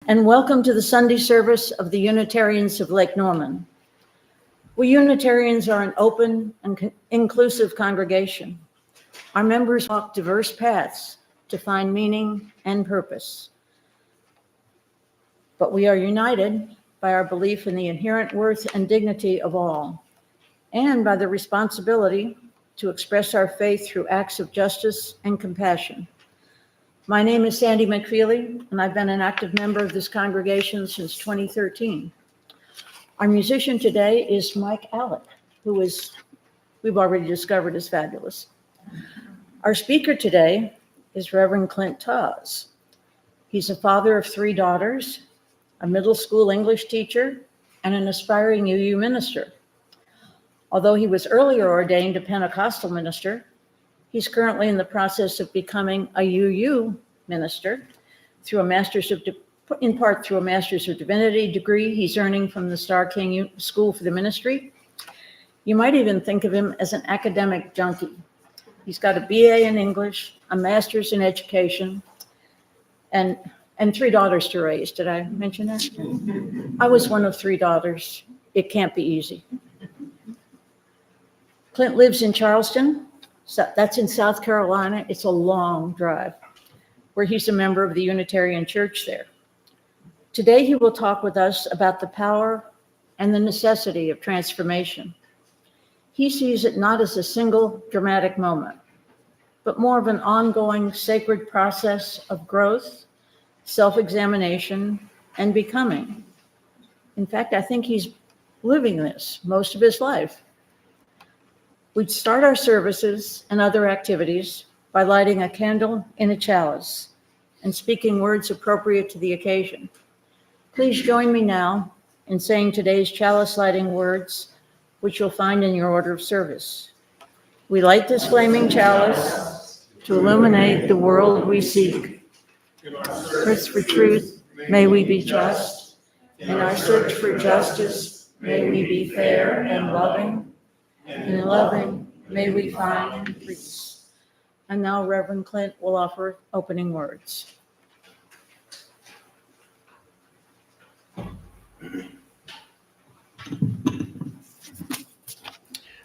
and welcome to the Sunday service of the Unitarians of Lake Norman. We Unitarians are an open and inclusive congregation. Our members walk diverse paths to find meaning and purpose. But we are united by our belief in the inherent worth and dignity of all, and by the responsibility to express our faith through acts of justice and compassion. My name is Sandy McFeely, and I've been an active member of this congregation since 2013. Our musician today is Mike Alec, who we've already discovered is fabulous. Our speaker today is Reverend Clint Tawes. He's a father of 3 daughters, a middle school English teacher, and an aspiring UU minister. Although he was earlier ordained a Pentecostal minister, he's currently in the process of becoming a UU minister in part through a Master's of Divinity degree he's earning from the Star King School for the Ministry. You might even think of him as an academic junkie. He's got a BA in English, a Master's in Education, and 3 daughters to raise. Did I mention that? I was one of 3 daughters. It can't be easy. Clint lives in Charleston. So that's in South Carolina. It's a long drive, where he's a member of the Unitarian Church there. Today, he will talk with us about the power and the necessity of transformation. He sees it not as a single dramatic moment, but more of an ongoing sacred process of growth, self-examination, and becoming. In fact, I think he's living this most of his life. We'd start our services and other activities by lighting a candle in a chalice and speaking words appropriate to the occasion. Please join me now in saying today's chalice lighting words, which you'll find in your order of service. We light this flaming chalice to illuminate the world we seek. In our search for truth, may we be just. In our search for justice, may we be fair and loving. In loving, may we find peace. And now Reverend Clint will offer opening words.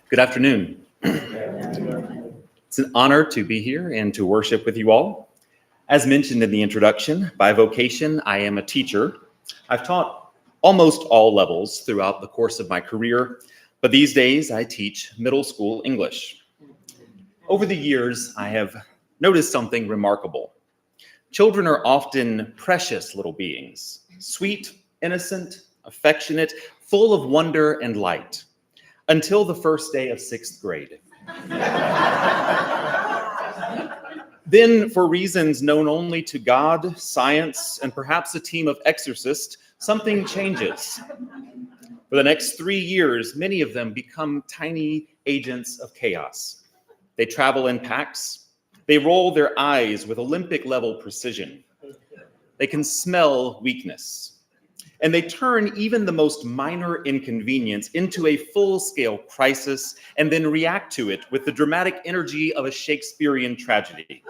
Good afternoon. It's an honor to be here and to worship with you all. As mentioned in the introduction, by vocation, I am a teacher. I've taught almost all levels throughout the course of my career, but these days I teach middle school English. Over the years, I have noticed something remarkable. Children are often precious little beings, sweet, innocent, affectionate, full of wonder and light, until the first day of 6th grade. Then, for reasons known only to God, science, and perhaps a team of exorcists, something changes. For the next 3 years, many of them become tiny agents of chaos. They travel in packs. They roll their eyes with Olympic-level precision. They can smell weakness. And they turn even the most minor inconvenience into a full-scale crisis and then react to it with the dramatic energy of a Shakespearean tragedy.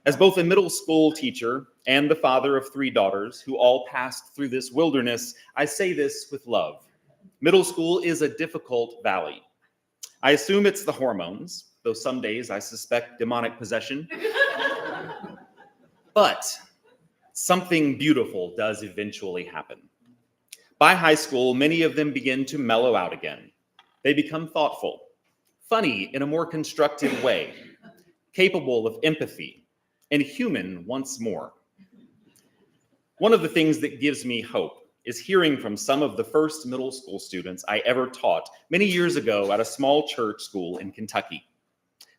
As both a middle school teacher and the father of 3 daughters who all passed through this wilderness, I say this with love. Middle school is a difficult valley. I assume it's the hormones, though some days I suspect demonic possession. But something beautiful does eventually happen. By high school, many of them begin to mellow out again. They become thoughtful, funny in a more constructive way, capable of empathy, and human once more. One of the things that gives me hope is hearing from some of the first middle school students I ever taught many years ago at a small church school in Kentucky.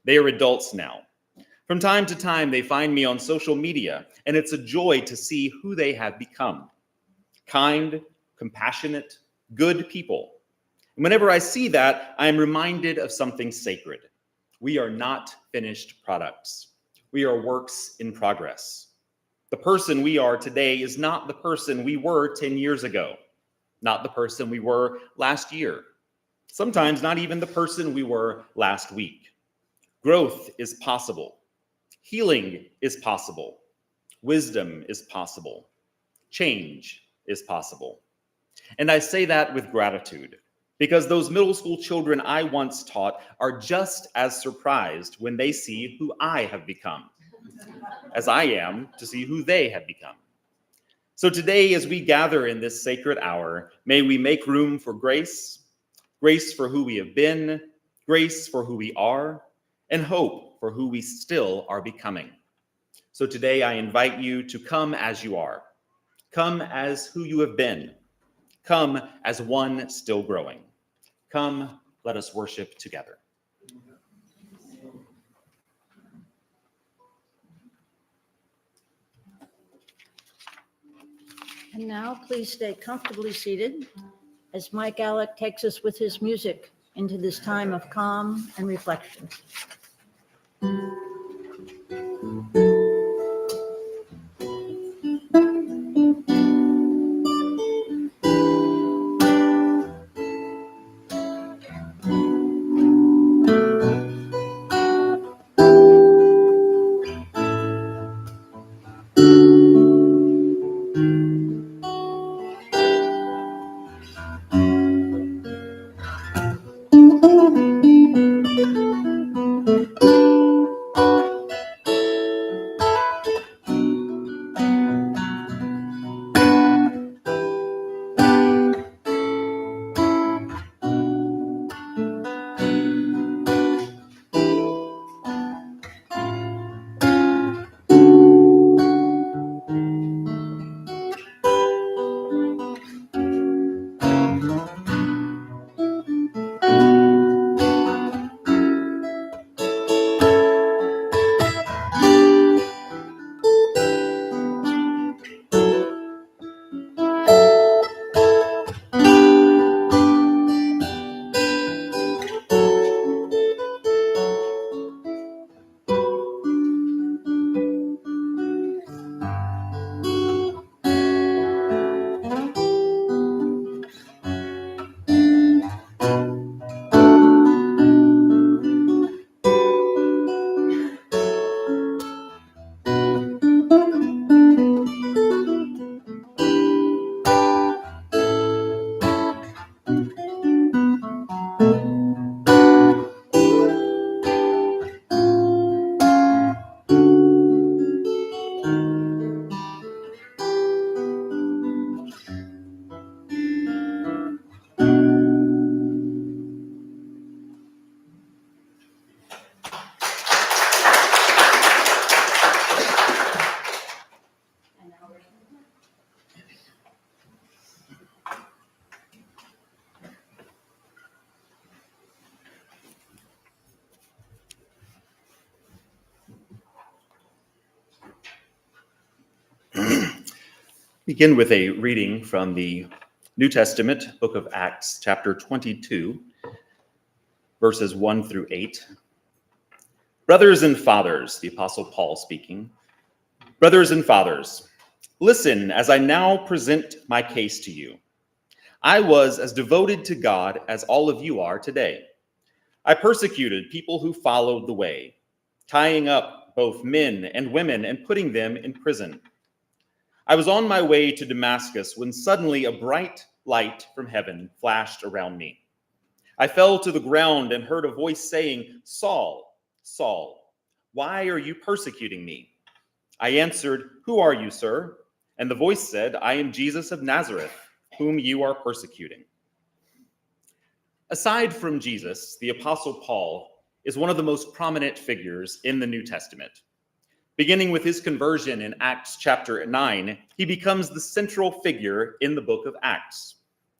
They are adults now. From time to time, they find me on social media, and it's a joy to see who they have become. Kind, compassionate, good people. And whenever I see that, I am reminded of something sacred. We are not finished products. We are works in progress. The person we are today is not the person we were 10 years ago, not the person we were last year, sometimes not even the person we were last week. Growth is possible. Healing is possible. Wisdom is possible. Change is possible. And I say that with gratitude, because those middle school children I once taught are just as surprised when they see who I have become, as I am to see who they have become. So today, as we gather in this sacred hour, may we make room for grace, grace for who we have been, grace for who we are, and hope for who we still are becoming. So today, I invite you to come as you are. Come as who you have been. Come as one still growing. Come, let us worship together. And now please stay comfortably seated as Mike Alec takes us with his music into this time of calm and reflection. Begin with a reading from the New Testament, book of Acts, chapter 22, verses 1 through 8. Brothers and fathers, the Apostle Paul speaking, brothers and fathers, listen as I now present my case to you. I was as devoted to God as all of you are today. I persecuted people who followed the way, tying up both men and women and putting them in prison. I was on my way to Damascus when suddenly a bright light from heaven flashed around me. I fell to the ground and heard a voice saying, Saul, Saul, why are you persecuting me? I answered, Who are you, sir? And the voice said, I am Jesus of Nazareth, whom you are persecuting. Aside from Jesus, the Apostle Paul is one of the most prominent figures in the New Testament. Beginning with his conversion in Acts chapter 9, he becomes the central figure in the book of Acts,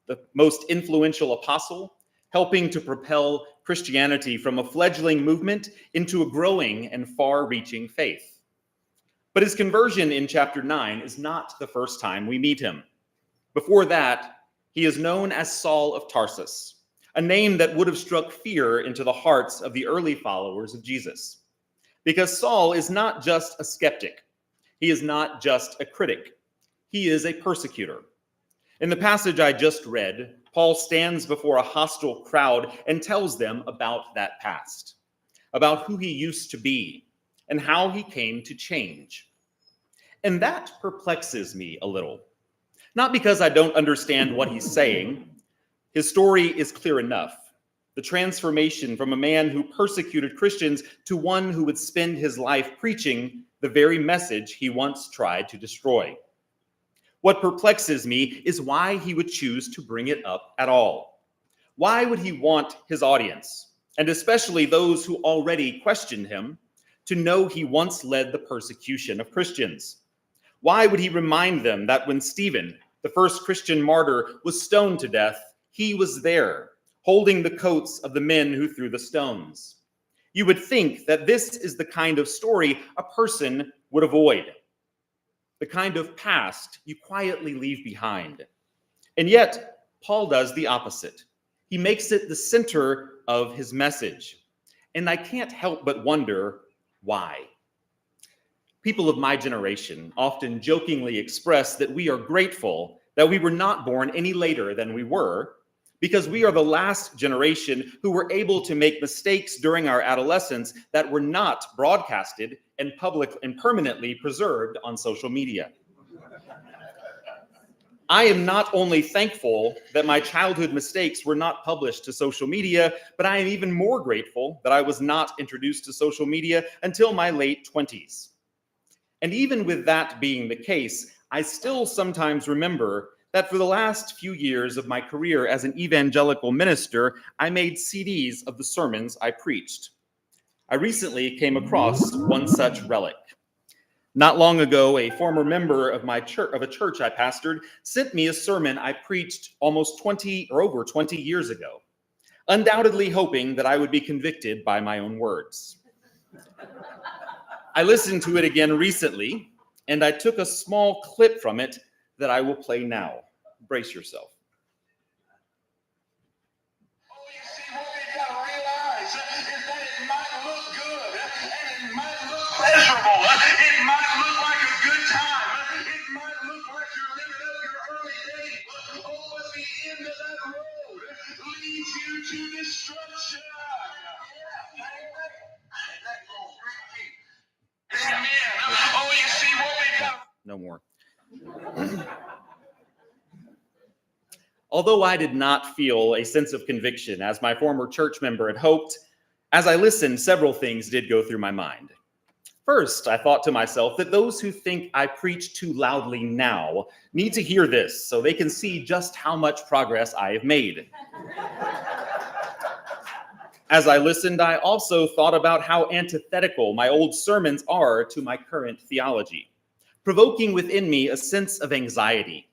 the most influential apostle, helping to propel Christianity from a fledgling movement into a growing and far-reaching faith. But his conversion in chapter 9 is not the first time we meet him. Before that, he is known as Saul of Tarsus, a name that would have struck fear into the hearts of the early followers of Jesus. Because Saul is not just a skeptic. He is not just a critic. He is a persecutor. In the passage I just read, Paul stands before a hostile crowd and tells them about that past, about who he used to be and how he came to change. And that perplexes me a little. Not because I don't understand what he's saying. His story is clear enough. The transformation from a man who persecuted Christians to one who would spend his life preaching the very message he once tried to destroy. What perplexes me is why he would choose to bring it up at all. Why would he want his audience, and especially those who already questioned him, to know he once led the persecution of Christians? Why would he remind them that when Stephen, the first Christian martyr, was stoned to death, he was there, holding the coats of the men who threw the stones? You would think that this is the kind of story a person would avoid, the kind of past you quietly leave behind. And yet, Paul does the opposite. He makes it the center of his message. And I can't help but wonder why. People of my generation often jokingly express that we are grateful that we were not born any later than we were, because we are the last generation who were able to make mistakes during our adolescence that were not broadcasted and public and permanently preserved on social media. I am not only thankful that my childhood mistakes were not published to social media, but I am even more grateful that I was not introduced to social media until my late 20s. And even with that being the case, I still sometimes remember that for the last few years of my career as an evangelical minister, I made CDs of the sermons I preached. I recently came across one such relic. Not long ago, a former member of a church I pastored sent me a sermon I preached almost 20 or over 20 years ago, undoubtedly hoping that I would be convicted by my own words. I listened to it again recently, and I took a small clip from it that I will play now. Brace yourself. Oh, you see, what we got to realize is that it might look good, and it might look pleasurable. It might look like a good time. It might look like you're living up your early days. Oh, but the end of that road leads you to destruction. Amen. Oh, you see, what we got. No more. Although I did not feel a sense of conviction as my former church member had hoped, as I listened, several things did go through my mind. First, I thought to myself that those who think I preach too loudly now need to hear this so they can see just how much progress I have made. As I listened, I also thought about how antithetical my old sermons are to my current theology, provoking within me a sense of anxiety.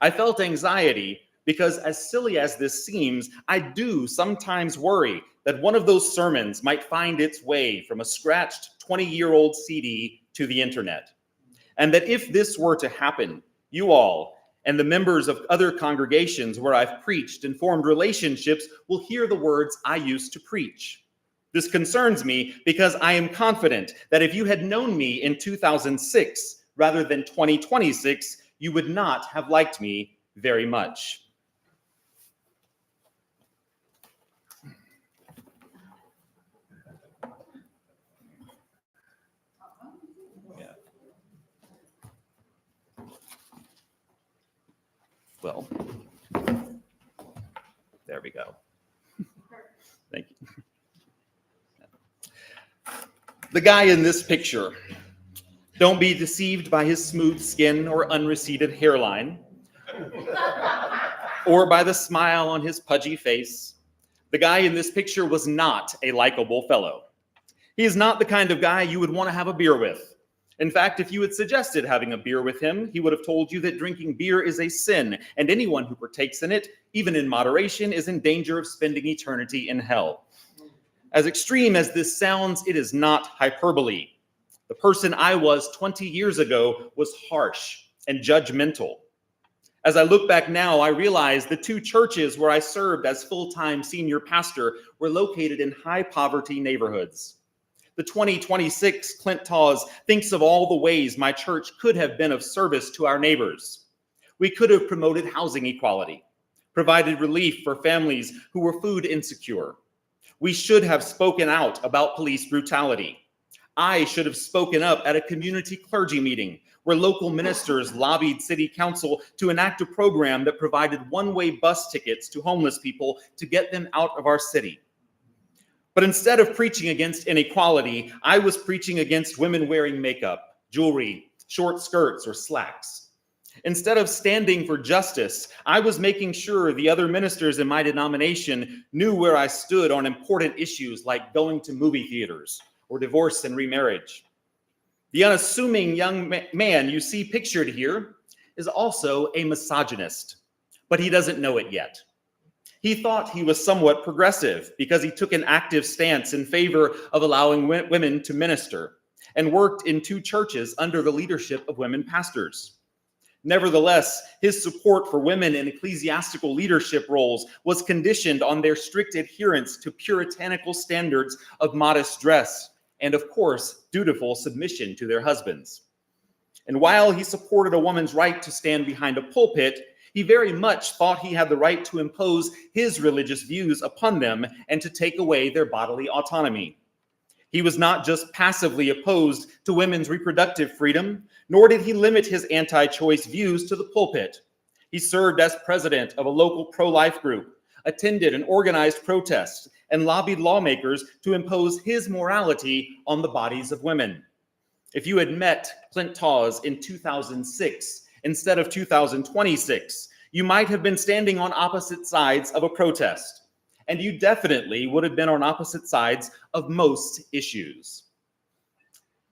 I felt anxiety because, as silly as this seems, I do sometimes worry that one of those sermons might find its way from a scratched 20-year-old CD to the internet. And that if this were to happen, you all and the members of other congregations where I've preached and formed relationships will hear the words I used to preach. This concerns me because I am confident that if you had known me in 2006 rather than 2026, you would not have liked me very much. Well, there we go. Thank you. The guy in this picture, don't be deceived by his smooth skin or unreceded hairline, or by the smile on his pudgy face. The guy in this picture was not a likable fellow. He is not the kind of guy you would want to have a beer with. In fact, if you had suggested having a beer with him, he would have told you that drinking beer is a sin, and anyone who partakes in it, even in moderation, is in danger of spending eternity in hell. As extreme as this sounds, it is not hyperbole. The person I was 20 years ago was harsh and judgmental. As I look back now, I realize the two churches where I served as full-time senior pastor were located in high-poverty neighborhoods. The 2026 Clint Tawes thinks of all the ways my church could have been of service to our neighbors. We could have promoted housing equality, provided relief for families who were food insecure. We should have spoken out about police brutality. I should have spoken up at a community clergy meeting where local ministers lobbied city council to enact a program that provided one-way bus tickets to homeless people to get them out of our city. But instead of preaching against inequality, I was preaching against women wearing makeup, jewelry, short skirts, or slacks. Instead of standing for justice, I was making sure the other ministers in my denomination knew where I stood on important issues like going to movie theaters or divorce and remarriage. The unassuming young man you see pictured here is also a misogynist, but he doesn't know it yet. He thought he was somewhat progressive because he took an active stance in favor of allowing women to minister and worked in 2 churches under the leadership of women pastors. Nevertheless, his support for women in ecclesiastical leadership roles was conditioned on their strict adherence to puritanical standards of modest dress and, of course, dutiful submission to their husbands. And while he supported a woman's right to stand behind a pulpit, he very much thought he had the right to impose his religious views upon them and to take away their bodily autonomy. He was not just passively opposed to women's reproductive freedom, nor did he limit his anti-choice views to the pulpit. He served as president of a local pro-life group, attended and organized protests, and lobbied lawmakers to impose his morality on the bodies of women. If you had met Clint Tawes in 2006 instead of 2026, you might have been standing on opposite sides of a protest, and you definitely would have been on opposite sides of most issues.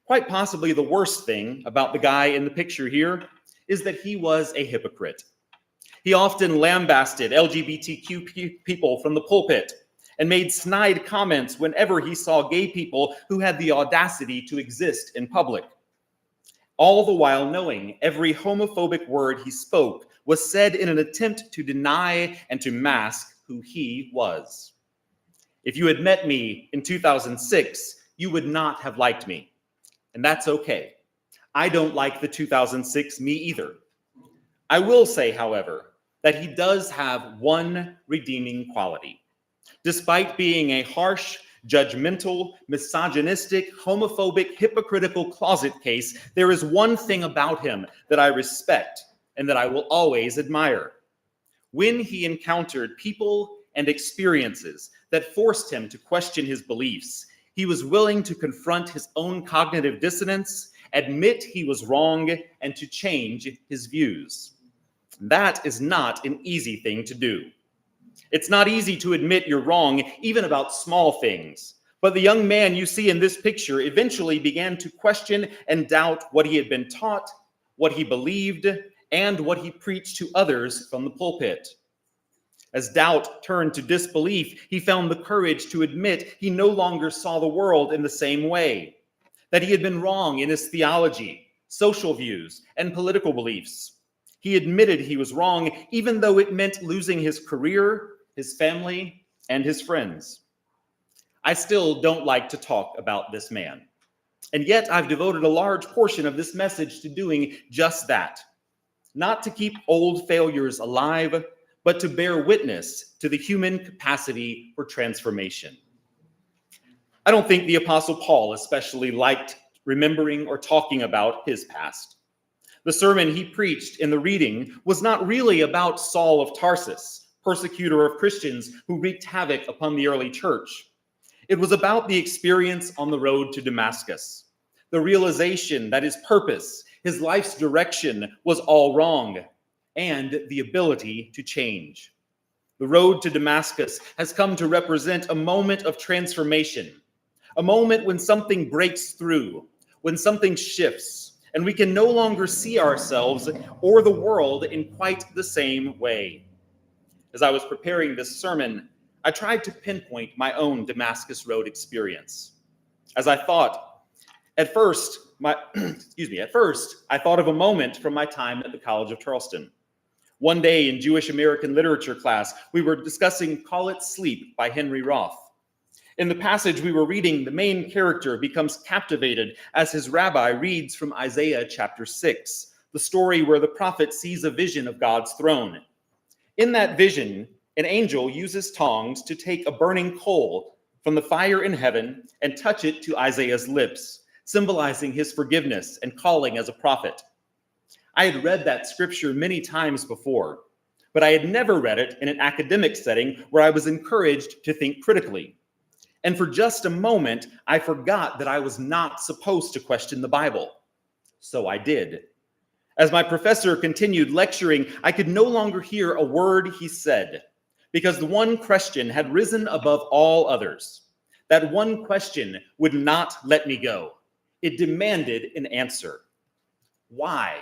Quite possibly the worst thing about the guy in the picture here is that he was a hypocrite. He often lambasted LGBTQ people from the pulpit and made snide comments whenever he saw gay people who had the audacity to exist in public, all the while knowing every homophobic word he spoke was said in an attempt to deny and to mask who he was. If you had met me in 2006, you would not have liked me, and that's okay. I don't like the 2006 me either. I will say, however, that he does have one redeeming quality. Despite being a harsh, judgmental, misogynistic, homophobic, hypocritical closet case, there is one thing about him that I respect and that I will always admire. When he encountered people and experiences that forced him to question his beliefs, he was willing to confront his own cognitive dissonance, admit he was wrong, and to change his views. That is not an easy thing to do. It's not easy to admit you're wrong, even about small things. But the young man you see in this picture eventually began to question and doubt what he had been taught, what he believed, and what he preached to others from the pulpit. As doubt turned to disbelief, he found the courage to admit he no longer saw the world in the same way, that he had been wrong in his theology, social views, and political beliefs. He admitted he was wrong, even though it meant losing his career, his family, and his friends. I still don't like to talk about this man, and yet I've devoted a large portion of this message to doing just that. Not to keep old failures alive, but to bear witness to the human capacity for transformation. I don't think the Apostle Paul especially liked remembering or talking about his past. The sermon he preached in the reading was not really about Saul of Tarsus, persecutor of Christians who wreaked havoc upon the early church. It was about the experience on the road to Damascus, the realization that his purpose, his life's direction was all wrong, and the ability to change. The road to Damascus has come to represent a moment of transformation, a moment when something breaks through, when something shifts, and we can no longer see ourselves or the world in quite the same way. As I was preparing this sermon, I tried to pinpoint my own Damascus Road experience. As I thought, at first, I thought of a moment from my time at the College of Charleston. One day in Jewish American literature class, we were discussing Call It Sleep by Henry Roth. In the passage we were reading, the main character becomes captivated as his rabbi reads from Isaiah chapter 6, the story where the prophet sees a vision of God's throne. In that vision, an angel uses tongs to take a burning coal from the fire in heaven and touch it to Isaiah's lips, symbolizing his forgiveness and calling as a prophet. I had read that scripture many times before, but I had never read it in an academic setting where I was encouraged to think critically. And for just a moment, I forgot that I was not supposed to question the Bible. So I did. As my professor continued lecturing, I could no longer hear a word he said, because the one question had risen above all others. That one question would not let me go. It demanded an answer. Why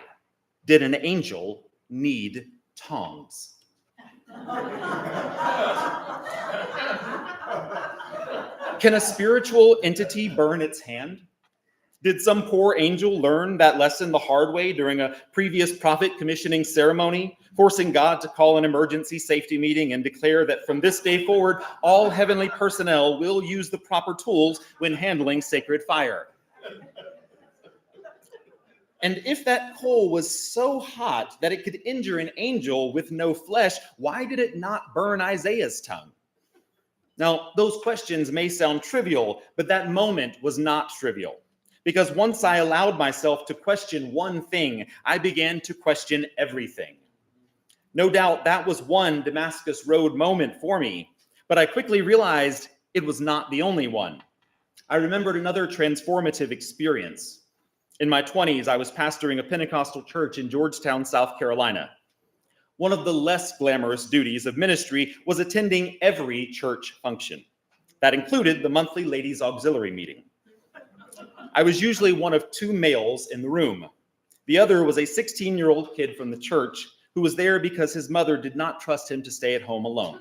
did an angel need tongs? Can a spiritual entity burn its hand? Did some poor angel learn that lesson the hard way during a previous prophet commissioning ceremony, forcing God to call an emergency safety meeting and declare that from this day forward, all heavenly personnel will use the proper tools when handling sacred fire? And if that coal was so hot that it could injure an angel with no flesh, why did it not burn Isaiah's tongue? Now, those questions may sound trivial, but that moment was not trivial. Because once I allowed myself to question one thing, I began to question everything. No doubt that was one Damascus Road moment for me, but I quickly realized it was not the only one. I remembered another transformative experience. In my 20s, I was pastoring a Pentecostal church in Georgetown, South Carolina. One of the less glamorous duties of ministry was attending every church function. That included the monthly ladies' auxiliary meeting. I was usually one of two males in the room. The other was a 16-year-old kid from the church who was there because his mother did not trust him to stay at home alone.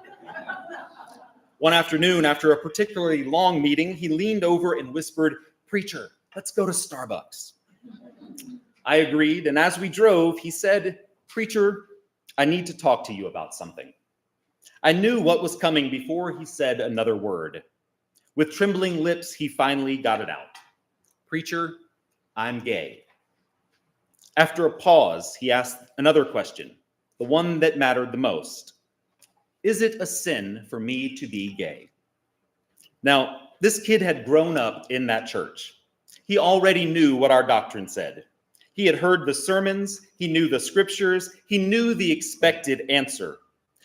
One afternoon, after a particularly long meeting, he leaned over and whispered, "Preacher, let's go to Starbucks." I agreed, and as we drove, he said, "Preacher, I need to talk to you about something." I knew what was coming before he said another word. With trembling lips, he finally got it out. "Preacher, I'm gay." After a pause, he asked another question, the one that mattered the most. "Is it a sin for me to be gay?" Now, this kid had grown up in that church. He already knew what our doctrine said. He had heard the sermons, he knew the scriptures, he knew the expected answer.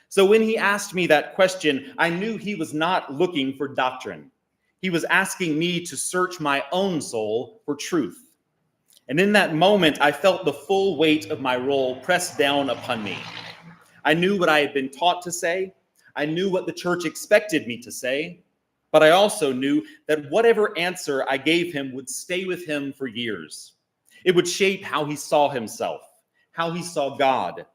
So when he asked me that question, I knew he was not looking for doctrine. He was asking me to search my own soul for truth. And in that moment, I felt the full weight of my role pressed down upon me. I knew what I had been taught to say. I knew what the church expected me to say. But I also knew that whatever answer I gave him would stay with him for years. It would shape how he saw himself, how he saw God,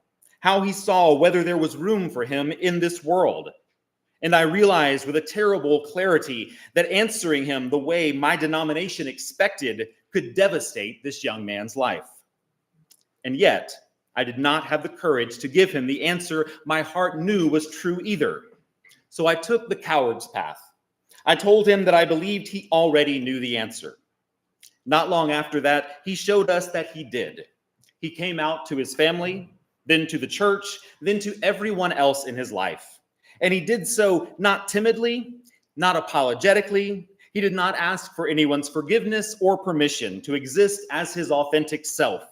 how he saw whether there was room for him in this world. And I realized with a terrible clarity that answering him the way my denomination expected could devastate this young man's life. And yet, I did not have the courage to give him the answer my heart knew was true either. So I took the coward's path. I told him that I believed he already knew the answer. Not long after that, he showed us that he did. He came out to his family, then to the church, then to everyone else in his life. And he did so not timidly, not apologetically. He did not ask for anyone's forgiveness or permission to exist as his authentic self.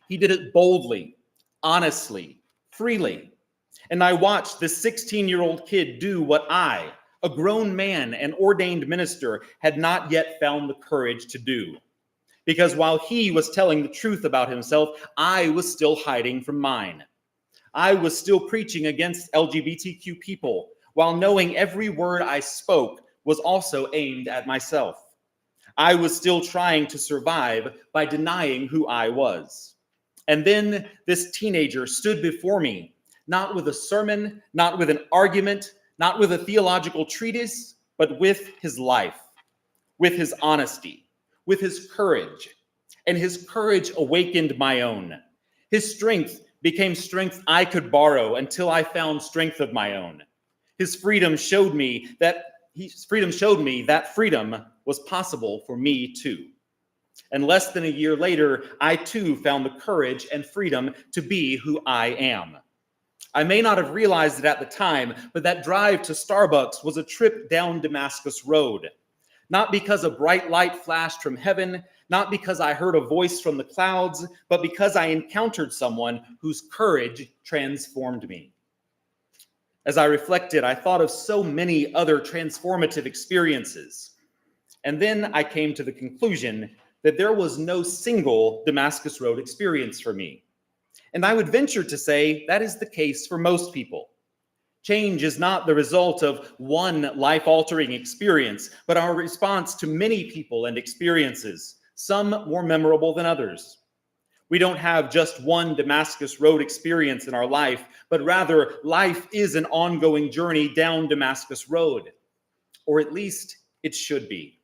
He did it boldly, honestly, freely. And I watched this 16-year-old kid do what I, a grown man and ordained minister, had not yet found the courage to do. Because while he was telling the truth about himself, I was still hiding from mine. I was still preaching against LGBTQ people, while knowing every word I spoke was also aimed at myself. I was still trying to survive by denying who I was. And then this teenager stood before me, not with a sermon, not with an argument, not with a theological treatise, but with his life, with his honesty, with his courage. And his courage awakened my own. His strength became strength I could borrow until I found strength of my own. His freedom showed me that freedom was possible for me too. And less than a year later, I too found the courage and freedom to be who I am. I may not have realized it at the time, but that drive to Starbucks was a trip down Damascus Road. not because a bright light flashed from heaven, not because I heard a voice from the clouds, but because I encountered someone whose courage transformed me. As I reflected, I thought of so many other transformative experiences. And then I came to the conclusion that there was no single Damascus Road experience for me. And I would venture to say that is the case for most people. Change is not the result of one life-altering experience, but our response to many people and experiences, some more memorable than others. We don't have just one Damascus Road experience in our life, but rather life is an ongoing journey down Damascus Road, or at least it should be.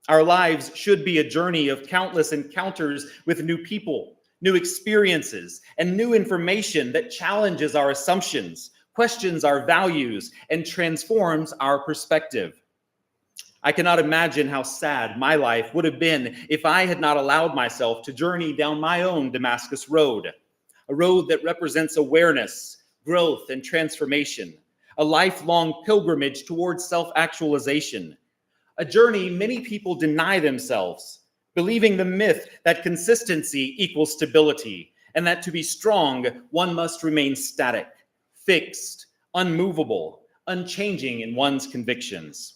Our lives should be a journey of countless encounters with new people, new experiences, and new information that challenges our assumptions, questions our values, and transforms our perspective. I cannot imagine how sad my life would have been if I had not allowed myself to journey down my own Damascus Road, a road that represents awareness, growth, and transformation, a lifelong pilgrimage towards self-actualization, a journey many people deny themselves, believing the myth that consistency equals stability, and that to be strong, one must remain static, fixed, unmovable, unchanging in one's convictions.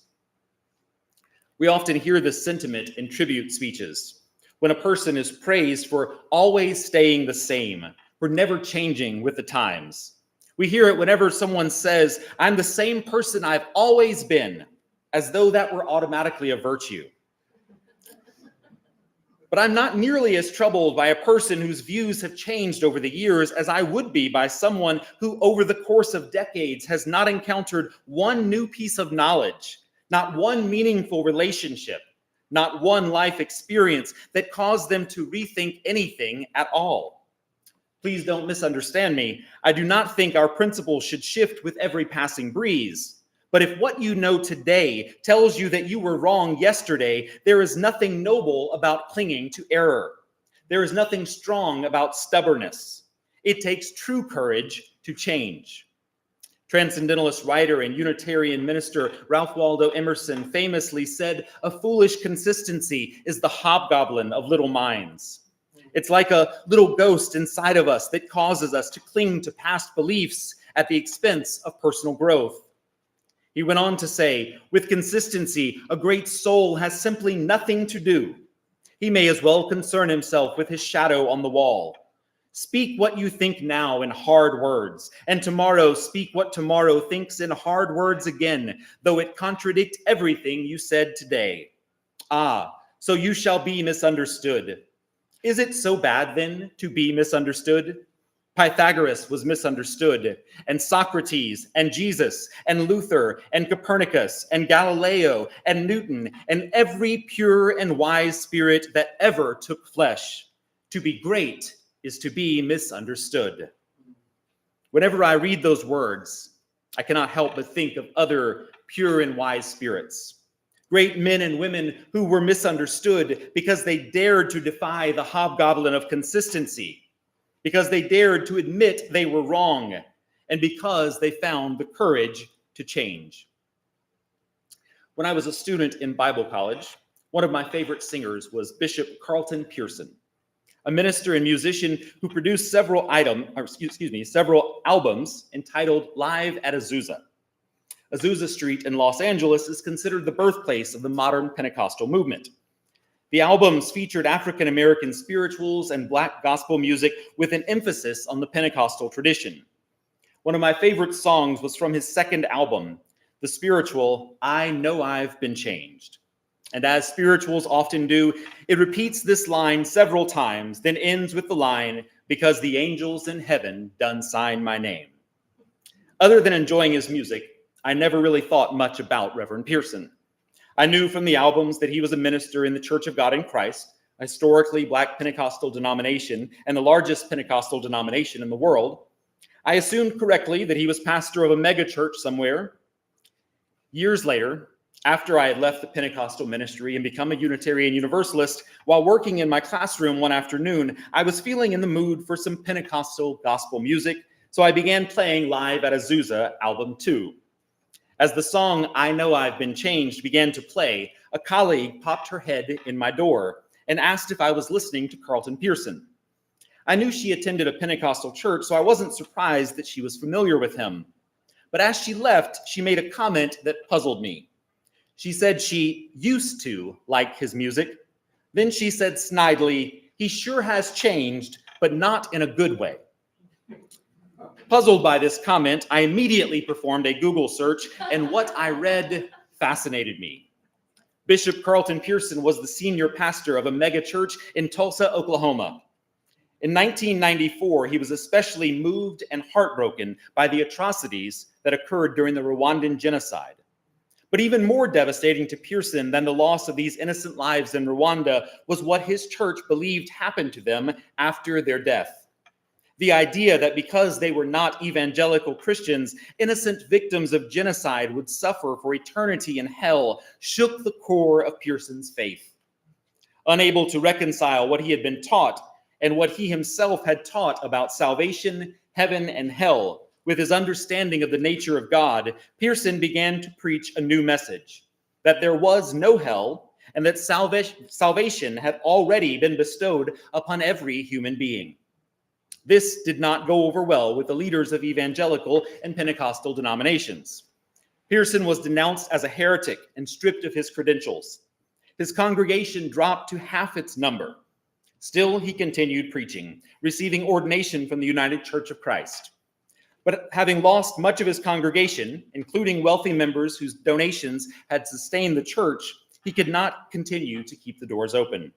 We often hear this sentiment in tribute speeches, when a person is praised for always staying the same, for never changing with the times. We hear it whenever someone says, "I'm the same person I've always been," as though that were automatically a virtue. But I'm not nearly as troubled by a person whose views have changed over the years as I would be by someone who, over the course of decades, has not encountered one new piece of knowledge, not one meaningful relationship, not one life experience that caused them to rethink anything at all. Please don't misunderstand me. I do not think our principles should shift with every passing breeze. But if what you know today tells you that you were wrong yesterday, there is nothing noble about clinging to error. There is nothing strong about stubbornness. It takes true courage to change. Transcendentalist writer and Unitarian minister Ralph Waldo Emerson famously said, "A foolish consistency is the hobgoblin of little minds." It's like a little ghost inside of us that causes us to cling to past beliefs at the expense of personal growth. He went on to say, "With consistency, a great soul has simply nothing to do. He may as well concern himself with his shadow on the wall. Speak what you think now in hard words, and tomorrow speak what tomorrow thinks in hard words again, though it contradict everything you said today. Ah, so you shall be misunderstood. Is it so bad, then, to be misunderstood? Pythagoras was misunderstood, and Socrates, and Jesus, and Luther, and Copernicus, and Galileo, and Newton, and every pure and wise spirit that ever took flesh. To be great is to be misunderstood." Whenever I read those words, I cannot help but think of other pure and wise spirits. Great men and women who were misunderstood because they dared to defy the hobgoblin of consistency, because they dared to admit they were wrong, and because they found the courage to change. When I was a student in Bible college, one of my favorite singers was Bishop Carlton Pearson, a minister and musician who produced several albums entitled Live at Azusa. Azusa Street in Los Angeles is considered the birthplace of the modern Pentecostal movement. The albums featured African American spirituals and Black gospel music with an emphasis on the Pentecostal tradition. One of my favorite songs was from his second album, the spiritual "I Know I've Been Changed." And as spirituals often do, it repeats this line several times, then ends with the line, "Because the angels in heaven done sign my name." Other than enjoying his music, I never really thought much about Reverend Pearson. I knew from the albums that he was a minister in the Church of God in Christ, a historically Black Pentecostal denomination and the largest Pentecostal denomination in the world. I assumed correctly that he was pastor of a megachurch somewhere. Years later, after I had left the Pentecostal ministry and become a Unitarian Universalist, while working in my classroom one afternoon, I was feeling in the mood for some Pentecostal gospel music, so I began playing Live at Azusa, album 2. As the song "I Know I've Been Changed" began to play, a colleague popped her head in my door and asked if I was listening to Carlton Pearson. I knew she attended a Pentecostal church, so I wasn't surprised that she was familiar with him. But as she left, she made a comment that puzzled me. She said she used to like his music. Then she said snidely, "He sure has changed, but not in a good way." Puzzled by this comment, I immediately performed a Google search, and what I read fascinated me. Bishop Carlton Pearson was the senior pastor of a mega church in Tulsa, Oklahoma. In 1994, he was especially moved and heartbroken by the atrocities that occurred during the Rwandan genocide. But even more devastating to Pearson than the loss of these innocent lives in Rwanda was what his church believed happened to them after their death. The idea that because they were not evangelical Christians, innocent victims of genocide would suffer for eternity in hell shook the core of Pearson's faith. Unable to reconcile what he had been taught and what he himself had taught about salvation, heaven, and hell with his understanding of the nature of God, Pearson began to preach a new message, that there was no hell and that salvation had already been bestowed upon every human being. This did not go over well with the leaders of evangelical and Pentecostal denominations. Pearson was denounced as a heretic and stripped of his credentials. His congregation dropped to half its number. Still, he continued preaching, receiving ordination from the United Church of Christ. But having lost much of his congregation, including wealthy members whose donations had sustained the church, he could not continue to keep the doors open.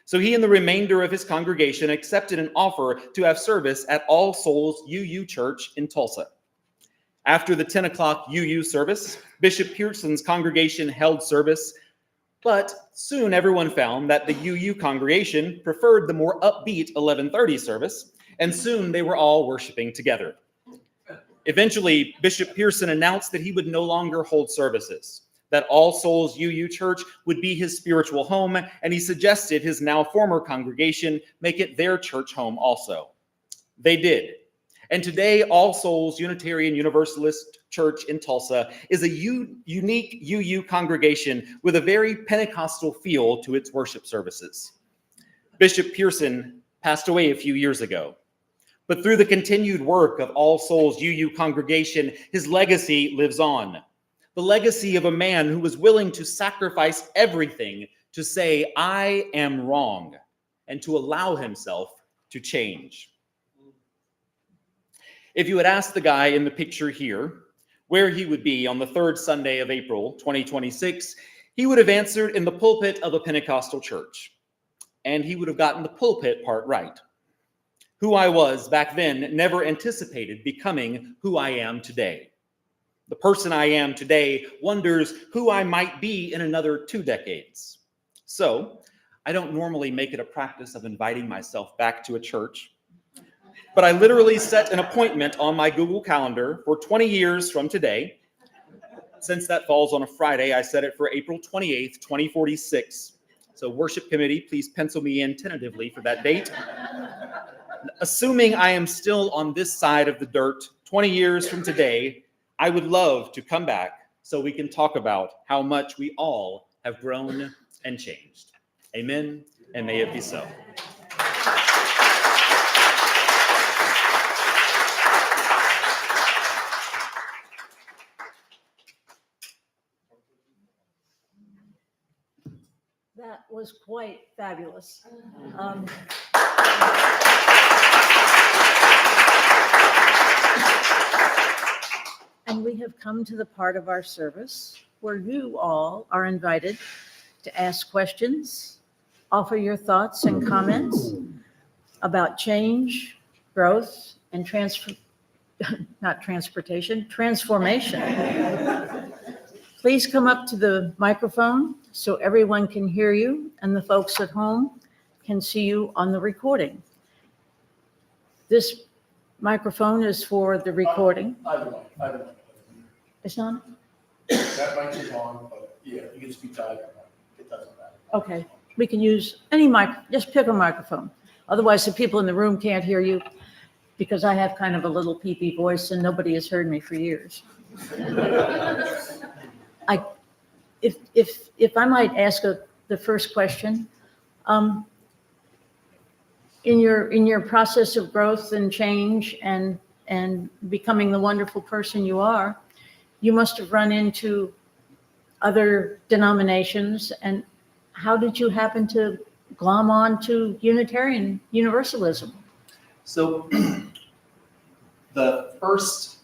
So he and the remainder of his congregation accepted an offer to have service at All Souls UU Church in Tulsa. After the 10 o'clock UU service, Bishop Pearson's congregation held service, but soon everyone found that the UU congregation preferred the more upbeat 11:30 service, and soon they were all worshiping together. Eventually, Bishop Pearson announced that he would no longer hold services, that All Souls UU Church would be his spiritual home, and he suggested his now former congregation make it their church home also. They did. And today, All Souls Unitarian Universalist Church in Tulsa is a unique UU congregation with a very Pentecostal feel to its worship services. Bishop Pearson passed away a few years ago, but through the continued work of All Souls UU congregation, his legacy lives on. The legacy of a man who was willing to sacrifice everything to say, "I am wrong," and to allow himself to change. If you had asked the guy in the picture here where he would be on the third Sunday of April 2026, he would have answered in the pulpit of a Pentecostal church. And he would have gotten the pulpit part right. Who I was back then never anticipated becoming who I am today. The person I am today wonders who I might be in another 2 decades. So, I don't normally make it a practice of inviting myself back to a church, but I literally set an appointment on my Google Calendar for 20 years from today. Since that falls on a Friday, I set it for April 28th, 2046. So worship committee, please pencil me in tentatively for that date. Assuming I am still on this side of the dirt 20 years from today, I would love to come back so we can talk about how much we all have grown and changed. Amen, and may it be so. That was quite fabulous. And we have come to the part of our service where you all are invited to ask questions, offer your thoughts and comments about change, growth, and transformation. Please come up to the microphone so everyone can hear you and the folks at home can see you on the recording. This microphone is for the recording. Either one. It's not? That mic is on, but yeah, you can speak to either one. It doesn't matter. Okay, we can use any mic, just pick a microphone. Otherwise, the people in the room can't hear you because I have kind of a little peepee voice and nobody has heard me for years. if I might ask the first question, in your process of growth and change and becoming the wonderful person you are, you must have run into other denominations. And how did you happen to glom on to Unitarian Universalism? So the first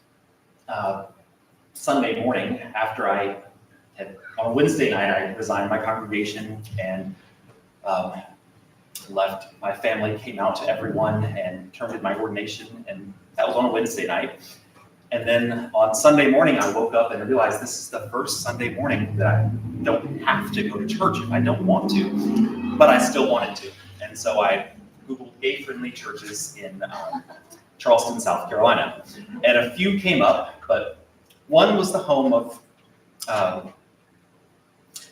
Sunday morning after on a Wednesday night, I resigned my congregation and left. My family came out to everyone and turned in my ordination, and that was on a Wednesday night. And then on Sunday morning, I woke up and realized this is the first Sunday morning that I don't have to go to church if I don't want to, but I still wanted to. And so I Googled gay-friendly churches in Charleston, South Carolina. And a few came up, but one was the home of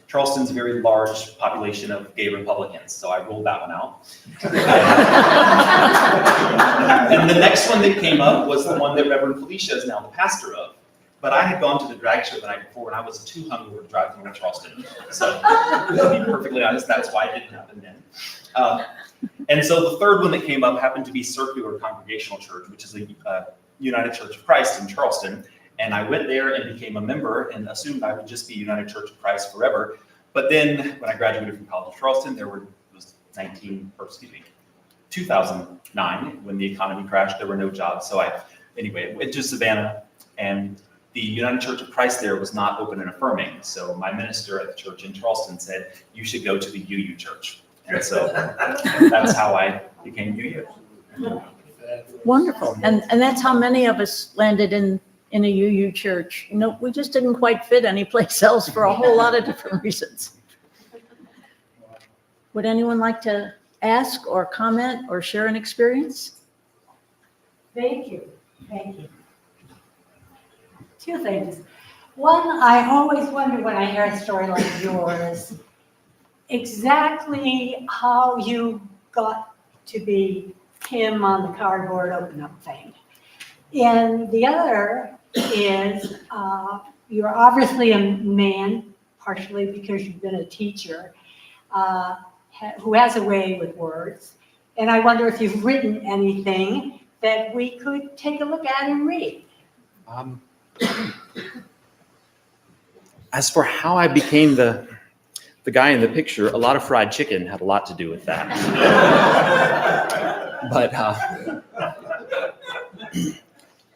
Charleston's very large population of gay Republicans, so I ruled that one out. And the next one that came up was the one that Reverend Felicia is now the pastor of. But I had gone to the drag show the night before, and I was too hungover to drive through to Charleston. So, to be perfectly honest, that's why it didn't happen then. And so the third one that came up happened to be Circular Congregational Church, which is a United Church of Christ in Charleston. And I went there and became a member and assumed I would just be United Church of Christ forever. But then when I graduated from College of Charleston, it was 2009, when the economy crashed, there were no jobs. So anyway, went to Savannah, and the United Church of Christ there was not open and affirming. So my minister at the church in Charleston said, you should go to the UU Church. And so that's how I became UU. Wonderful. And that's how many of us landed in a UU church. You know, we just didn't quite fit anyplace else for a whole lot of different reasons. Would anyone like to ask or comment or share an experience? Thank you. Thank you. Two things. One, I always wonder when I hear a story like yours, exactly how you got to be him on the cardboard open up thing. And the other is you're obviously a man, partially because you've been a teacher, who has a way with words. And I wonder if you've written anything that we could take a look at and read. As for how I became the guy in the picture, a lot of fried chicken had a lot to do with that.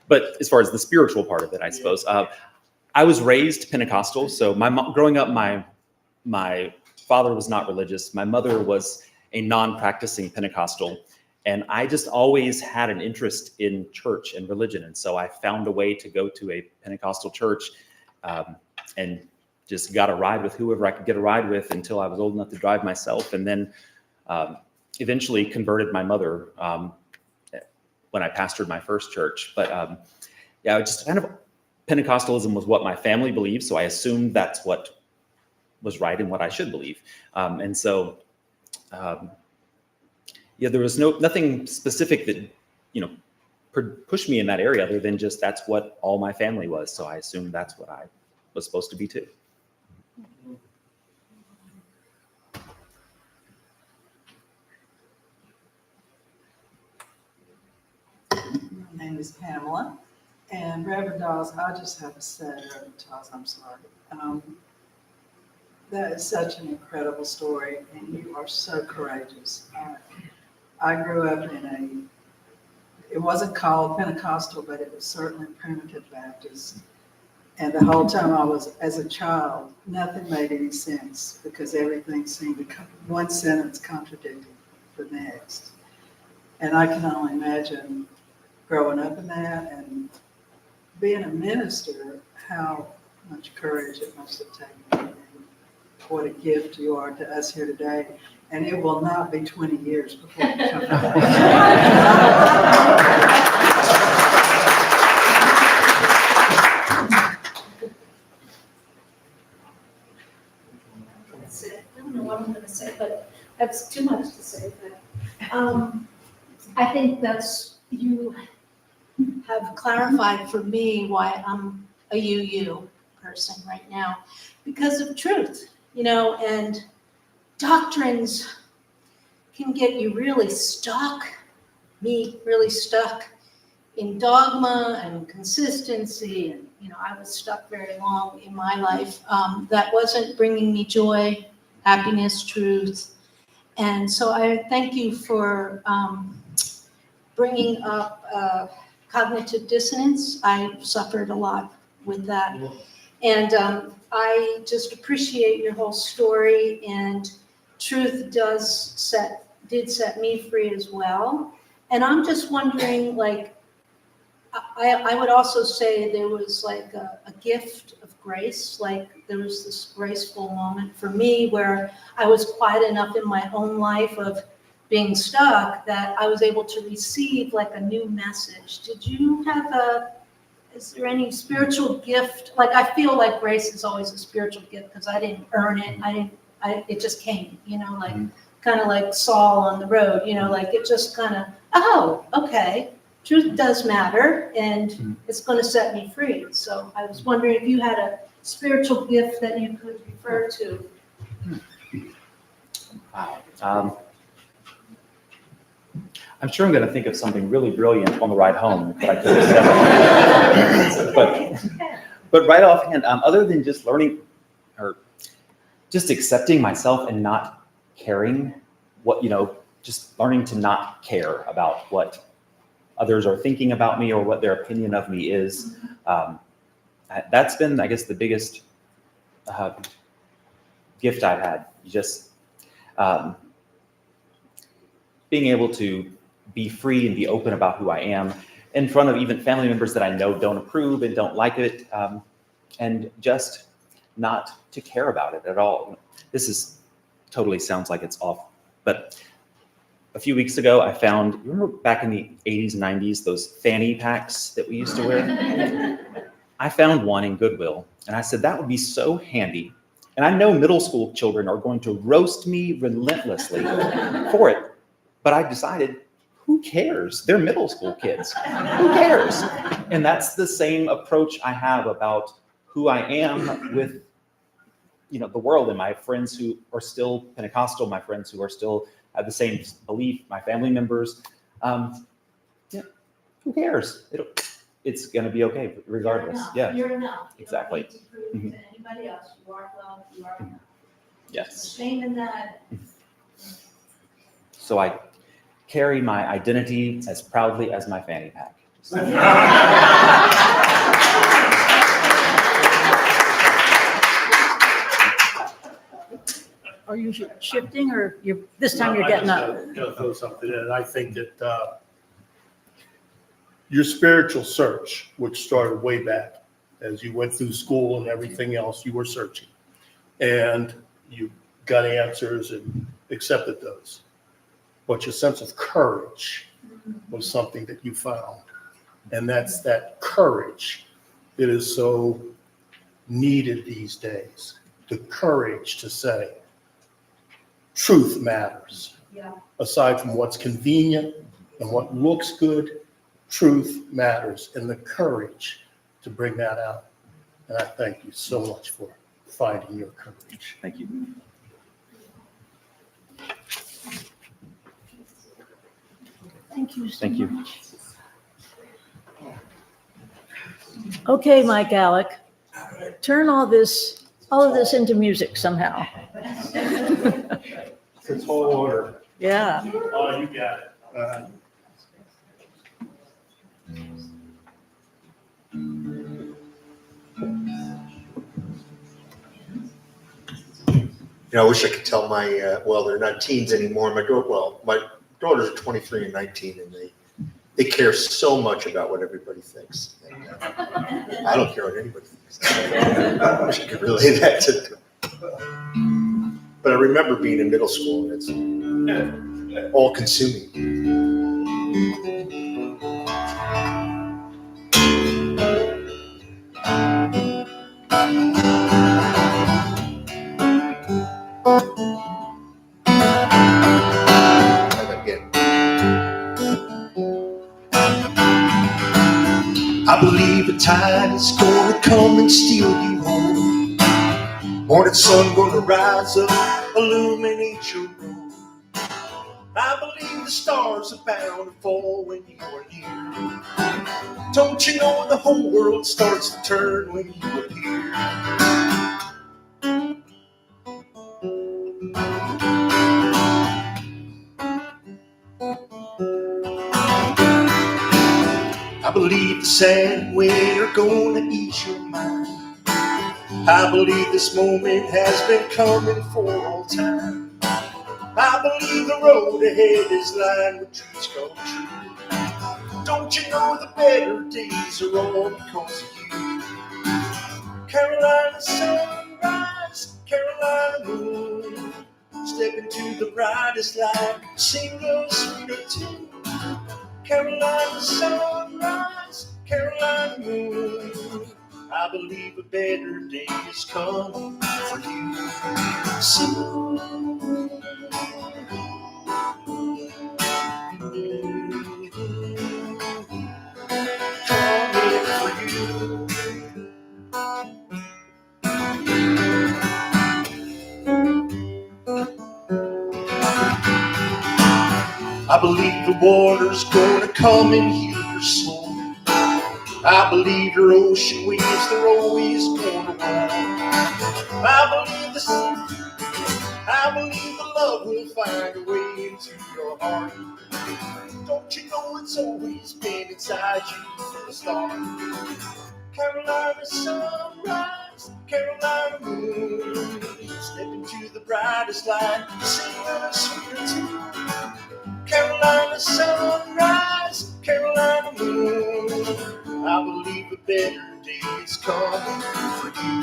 But as far as the spiritual part of it, I suppose, I was raised Pentecostal. So growing up, my father was not religious. My mother was a non-practicing Pentecostal. And I just always had an interest in church and religion. And so I found a way to go to a Pentecostal church and just got a ride with whoever I could get a ride with until I was old enough to drive myself. And then eventually converted my mother when I pastored my first church. But yeah, just kind of Pentecostalism was what my family believed. So I assumed that's what was right and what I should believe. And so, yeah, there was nothing specific that, pushed me in that area other than just that's what all my family was. So I assumed that's what I was supposed to be too. My name is Pamela, and Reverend Dawes, I just have to say, Reverend Tawes, I'm sorry. That is such an incredible story, and you are so courageous. I grew up it wasn't called Pentecostal, but it was certainly Primitive Baptist. And the whole time I was, as a child, nothing made any sense because everything seemed to one sentence contradicted the next. And I can only imagine growing up in that and being a minister, how much courage it must have taken. And what a gift you are to us here today. And it will not be 20 years before you come back. That's it. I don't know what I'm going to say, but that's too much to say. But I think you have clarified for me why I'm a UU person right now because of truth, and doctrines can get you really stuck, me really stuck in dogma and consistency. And, I was stuck very long in my life. That wasn't bringing me joy, happiness, truth. And so I thank you for bringing up cognitive dissonance. I suffered a lot with that. And I just appreciate your whole story, and truth did set me free as well. And I'm just wondering, like, I would also say there was like a gift of grace, like there was this graceful moment for me where I was quiet enough in my own life of being stuck that I was able to receive like a new message. Did you have is there any spiritual gift? Like, I feel like grace is always a spiritual gift because I didn't earn it. It just came, like kind of like Saul on the road, like it just kind of, oh, okay. Truth does matter, and it's going to set me free. So I was wondering if you had a spiritual gift that you could refer to. Wow. I'm sure I'm going to think of something really brilliant on the ride home, but I couldn't say. But right offhand, other than just learning or just accepting myself and not caring what, just learning to not care about what others are thinking about me or what their opinion of me is. That's been, I guess, the biggest gift I've had. Just being able to be free and be open about who I am in front of even family members that I know don't approve and don't like it, and just not to care about it at all. This is totally sounds like it's off, but a few weeks ago, I found, you remember back in the 80s, 90s, those fanny packs that we used to wear? I found one in Goodwill, and I said, that would be so handy. And I know middle school children are going to roast me relentlessly for it, but I decided, who cares? They're middle school kids. Who cares? And that's the same approach I have about who I am with, the world, and my friends who are still Pentecostal, my friends who are still have the same belief, my family members. Who cares? It's going to be okay regardless. Yeah. You're enough. Exactly. You don't need to prove to anybody else. You are loved. You are enough. Yes. Shame in that. So I carry my identity as proudly as my fanny pack. Are you shifting, or this time you're getting up? I'm gonna throw something in, and I think that your spiritual search, which started way back, as you went through school and everything else, you were searching. And you got answers and accepted those. But your sense of courage was something that you found. And that's that courage that is so needed these days. The courage to say, truth matters. Yeah. Aside from what's convenient and what looks good, truth matters, and the courage to bring that out. And I thank you so much for finding your courage. Thank you. Thank you. Thank you. Okay, Mike Alec, turn all of this into music somehow. It's whole order. Yeah. Oh, you got it. I wish I could tell my, well, they're not teens anymore. My daughters are 23 and 19, and they care so much about what everybody thinks. And, I don't care what anybody thinks. I wish I could relay that to them. But I remember being in middle school, and it's all consuming. And again. I believe the tide is gonna come and steal you home. Morning sun gonna rise up, illuminate your room. I believe the stars are bound to fall when you are here. Don't you know the whole world starts to turn when you appear? I believe the sad weather gonna ease your mind. I believe this moment has been coming for all time. I believe the road ahead is lined with dreams come true. Don't you know the better days are all because of you? Carolina sunrise, Carolina moon, step into the brightest light, sing a sweeter tune. Carolina sunrise, Carolina moon, I believe a better day is coming for you soon. Coming for you. I believe the water's gonna come and heal your soul. I believe your ocean waves, they're always gonna roll. I believe the love will find a way into your heart. Don't you know it's always been inside you from the start? Carolina sunrise, Carolina moon, step into the brightest light, sing a sweeter tune. Carolina sunrise, Carolina moon, I believe a better day is coming for you.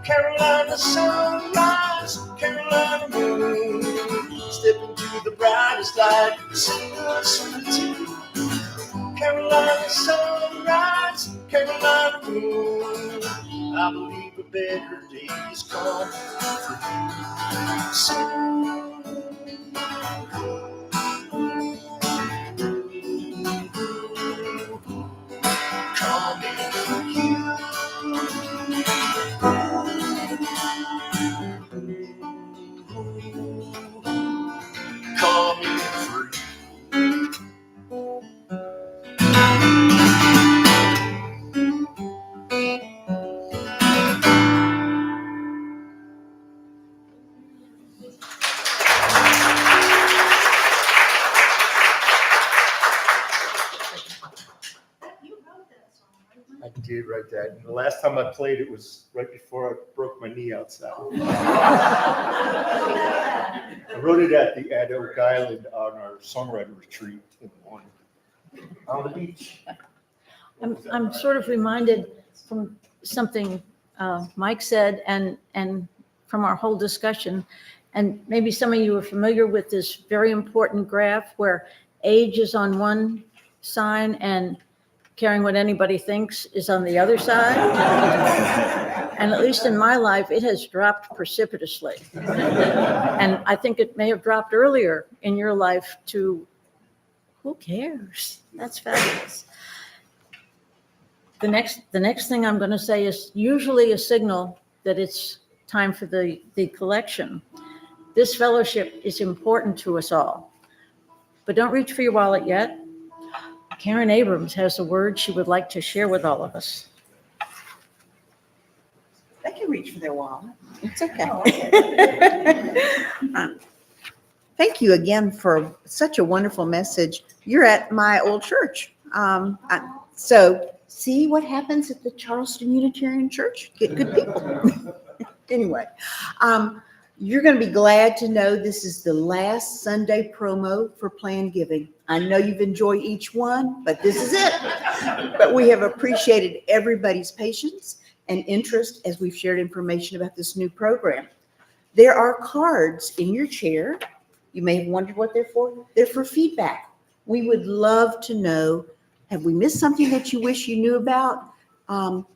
Carolina sunrise, Carolina moon, step into the brightest light, sing a sweet tune. Carolina sunrise, Carolina moon, I believe a better day is coming for you soon. Coming for you. Coming for you. I did write that. And the last time I played it was right before I broke my knee outside. I wrote it at Oak Island on our songwriter retreat in the morning on the beach. I'm sort of reminded from something Mike said and from our whole discussion, and maybe some of you are familiar with this very important graph where age is on one sign and caring what anybody thinks is on the other side. And at least in my life, it has dropped precipitously. And I think it may have dropped earlier in your life to, who cares? That's fabulous. The next thing I'm going to say is usually a signal that it's time for the collection. This fellowship is important to us all. But don't reach for your wallet yet. Karen Abrams has a word she would like to share with all of us. They can reach for their wallet. It's okay. Thank you again for such a wonderful message. You're at my old church. So see what happens at the Charleston Unitarian Church? Get good people. Anyway, you're going to be glad to know this is the last Sunday promo for Plan Giving. I know you've enjoyed each one, but this is it. But we have appreciated everybody's patience and interest as we've shared information about this new program. There are cards in your chair. You may have wondered what they're for. They're for feedback. We would love to know, have we missed something that you wish you knew about?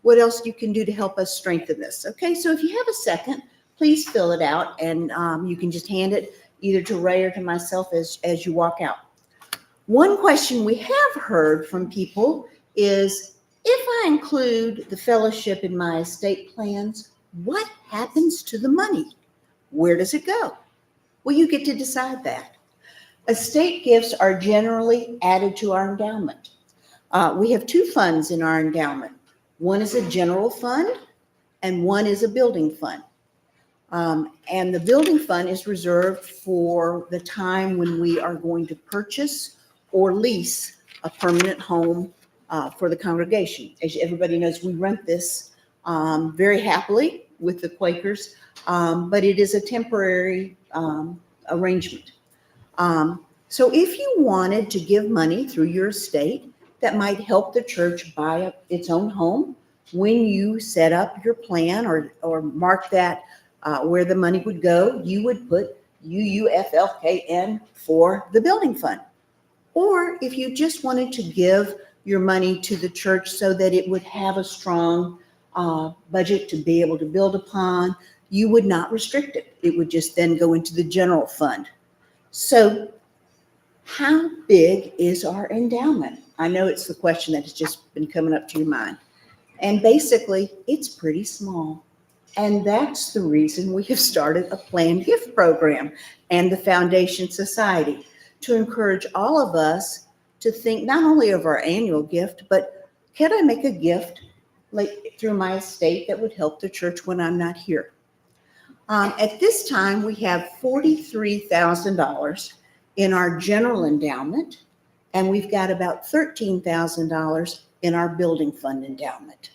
What else you can do to help us strengthen this? Okay, so if you have a second, please fill it out, and you can just hand it either to Ray or to myself as you walk out. One question we have heard from people is if I include the fellowship in my estate plans, what happens to the money? Where does it go? Well, you get to decide that. Estate gifts are generally added to our endowment. We have two funds in our endowment. One is a general fund and one is a building fund. And the building fund is reserved for the time when we are going to purchase or lease a permanent home for the congregation. As everybody knows, we rent this very happily with the Quakers, but it is a temporary arrangement. So if you wanted to give money through your estate that might help the church buy its own home, when you set up your plan or mark that where the money would go, you would put UUFLKN for the building fund. Or if you just wanted to give your money to the church so that it would have a strong budget to be able to build upon, you would not restrict it. It would just then go into the general fund. So how big is our endowment? I know it's the question that has just been coming up to your mind. And basically, it's pretty small. And that's the reason we have started a planned gift program and the Foundation Society to encourage all of us to think not only of our annual gift, but can I make a gift like through my estate that would help the church when I'm not here? At this time, we have $43,000 in our general endowment, and we've got about $13,000 in our building fund endowment.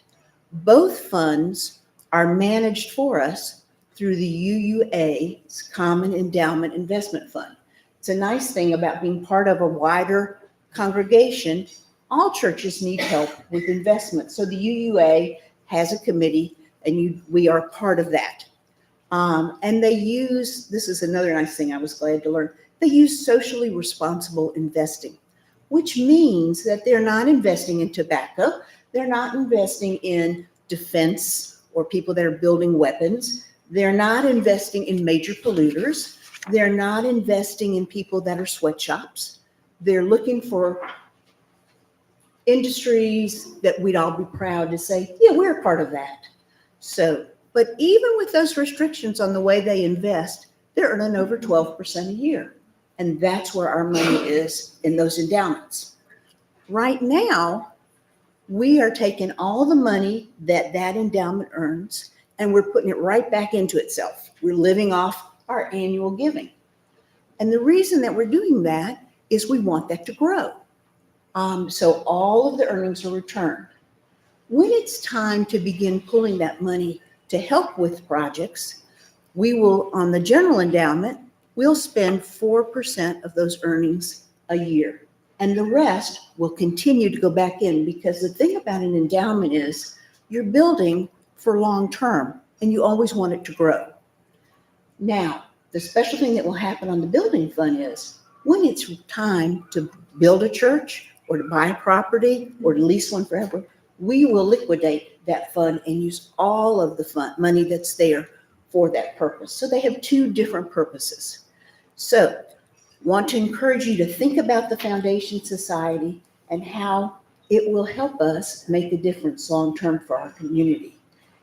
Both funds are managed for us through the UUA's Common Endowment Investment Fund. It's a nice thing about being part of a wider congregation. All churches need help with investment. So the UUA has a committee, and we are part of that. And they use, this is another nice thing I was glad to learn, they use socially responsible investing, which means that they're not investing in tobacco, they're not investing in defense or people that are building weapons, they're not investing in major polluters, they're not investing in people that are sweatshops. They're looking for industries that we'd all be proud to say, yeah, we're a part of that. So, but even with those restrictions on the way they invest, they're earning over 12% a year. And that's where our money is in those endowments. Right now, we are taking all the money that endowment earns and we're putting it right back into itself. We're living off our annual giving. And the reason that we're doing that is we want that to grow. So all of the earnings are returned. When it's time to begin pulling that money to help with projects, we will, on the general endowment, we'll spend 4% of those earnings a year. And the rest will continue to go back in, because the thing about an endowment is you're building for long term and you always want it to grow. Now, the special thing that will happen on the building fund is when it's time to build a church or to buy a property or to lease one forever, we will liquidate that fund and use all of the fund money that's there for that purpose. So they have two different purposes. So want to encourage you to think about the Foundation Society and how it will help us make a difference long-term for our community.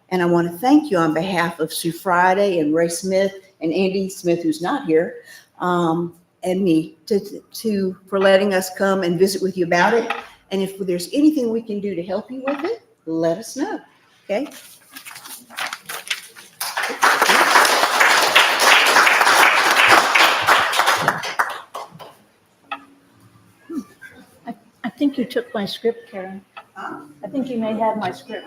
And I want to thank you on behalf of Sue Friday and Ray Smith and Andy Smith, who's not here, and me for letting us come and visit with you about it. And if there's anything we can do to help you with it, let us know, okay? I think you took my script, Karen. I think you may have my script.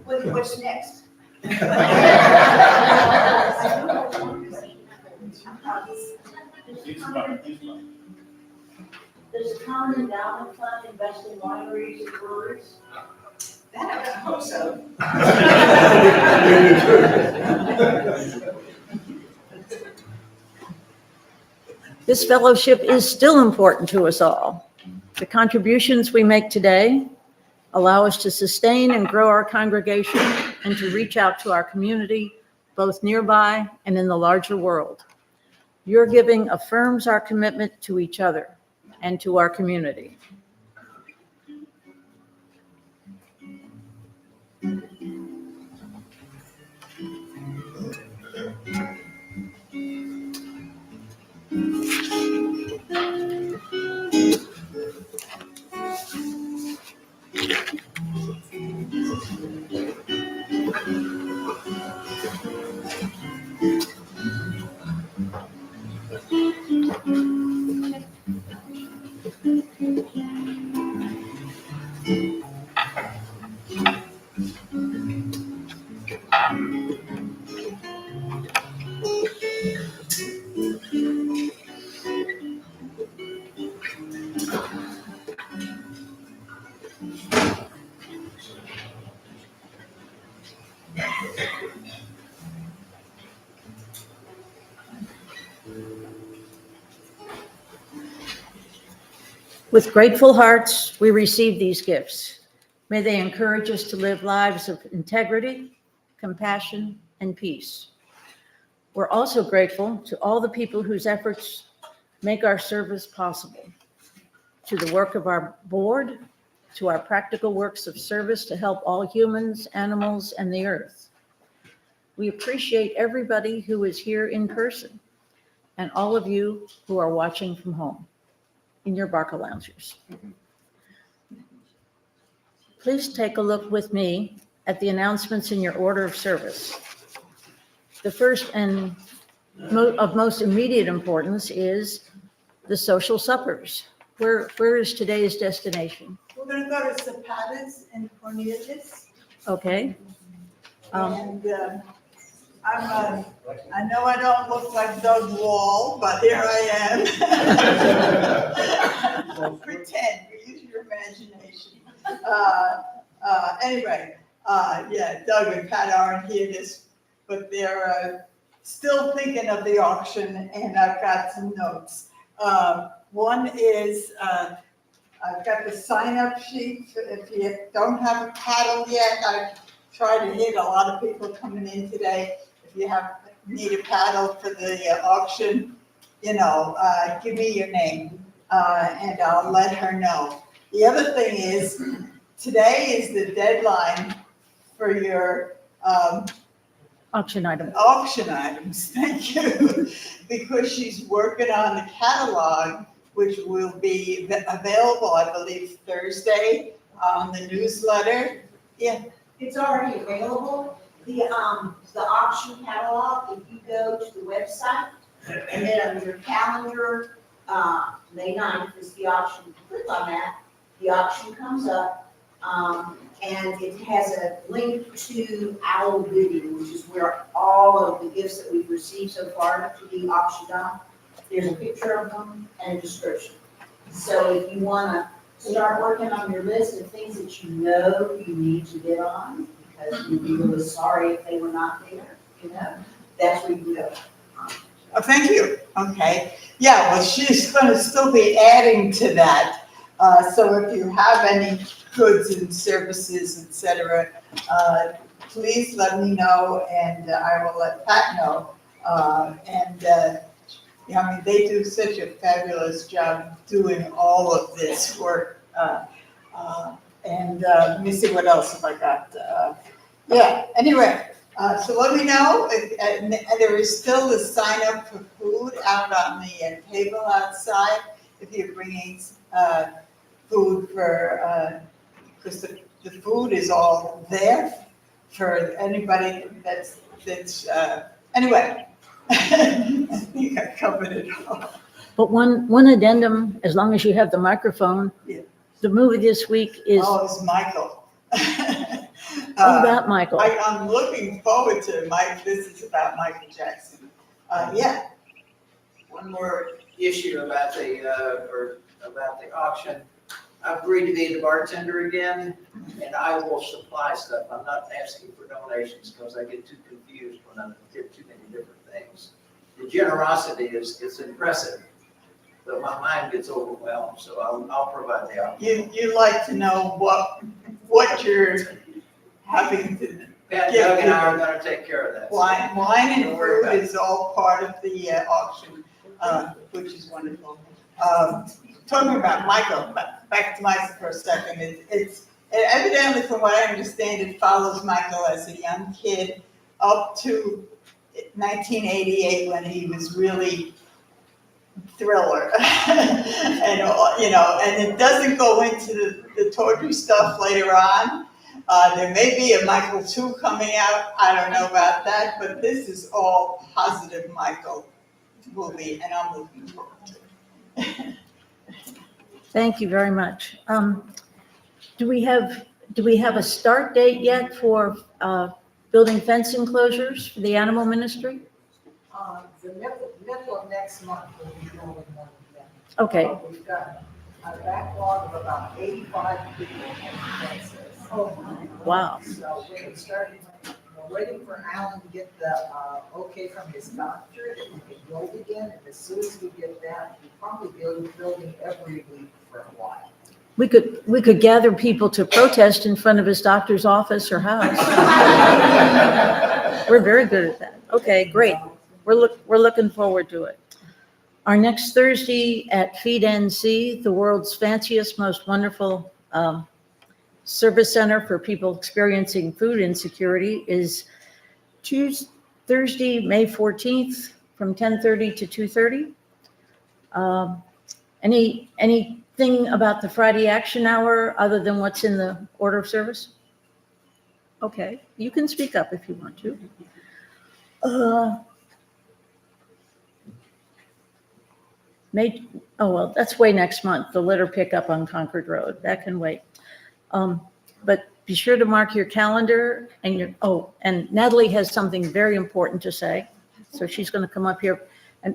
What's next? Does the Common Endowment Fund invest in wineries and breweries? That I hope so. This fellowship is still important to us all. The contributions we make today allow us to sustain and grow our congregation and to reach out to our community, both nearby and in the larger world. Your giving affirms our commitment to each other and to our community. With grateful hearts, we receive these gifts. May they encourage us to live lives of integrity, compassion, and peace. We're also grateful to all the people whose efforts make our service possible, to the work of our board, to our practical works of service to help all humans, animals, and the earth. We appreciate everybody who is here in person and all of you who are watching from home in your Barca loungers. Please take a look with me at the announcements in your order of service. The first and of most immediate importance is the social suppers. Where is today's destination? We're gonna go to Zapata's in Cornelius, Okay. and I know I don't look like Doug Wall, but here I am. Pretend, use your imagination. Anyway, yeah, Doug and Pat aren't here but they're still thinking of the auction, and I've got some notes. One is, I've got the sign-up sheet. If you don't have a paddle yet, I've tried to hit a lot of people coming in today. If you need a paddle for the auction, give me your name, and I'll let her know. The other thing is, today is the deadline for your Auction item. auction items, thank you, because she's working on the catalog, which will be available, I believe, Thursday on the newsletter. Yeah, It's already available. The auction catalog, if you go to the website and then on your calendar, May 9th is the auction. Click on that, the auction comes up, and it has a link to Owl Bidding, which is where all of the gifts that we've received so far to be auctioned off. There's a picture of them and a description. So if you wanna start working on your list of things that you know you need to bid on, because you'd be really sorry if they were not there, that's where you go. oh, thank you, okay. Yeah, well, she's gonna still be adding to that. So if you have any goods and services, et cetera, please let me know, and I will let Pat know. They do such a fabulous job doing all of this work. Let me see what else have I got. Anyway, so let me know. And there is still the sign up for food out on the table outside if you're bringing food for, because the food is all there for anybody that's anyway. I think I covered it all. But one addendum, as long as you have the microphone, Yeah. the movie this week is Oh, it's Michael. all about Michael. I'm looking forward to Mike. This is about Michael Jackson. Yeah. One more issue about the auction. I've agreed to be the bartender again, and I will supply stuff. I'm not asking for donations because I get too confused when I get too many different things. The generosity is impressive, but my mind gets overwhelmed, so I'll provide the option. You like to know what you're having to. Pat, Doug and I are gonna take care of that. Wine and Don't worry food about it. is all part of the auction, which is wonderful. Talking about Michael, back to Michael for a second, it's evidently, from what I understand, it follows Michael as a young kid up to 1988 when he was really thriller. And, and it doesn't go into the tawdry stuff later on. There may be a Michael 2 coming out. I don't know about that, but this is all positive Michael movie, and I'm looking forward to it. Thank you very much. Do we have a start date yet for building fence enclosures for the animal ministry? The middle of next month will be building one of them. Okay. We've got a backlog of about 85 people in fences. Wow. So we're waiting for Alan to get the okay from his doctor that we can build again. And as soon as we get that, we'll probably be building every week for a while. We could gather people to protest in front of his doctor's office or house. We're very good at that. Okay, great. We're looking forward to it. Our next Thursday at Feed NC, the world's fanciest, most wonderful service center for people experiencing food insecurity, is Thursday, May 14th from 10:30 to 2:30. Anything about the Friday action hour other than what's in the order of service? Okay, you can speak up if you want to. Well, that's way next month, the litter pickup on Concord Road. That can wait. But be sure to mark your calendar and and Natalie has something very important to say. So she's going to come up here and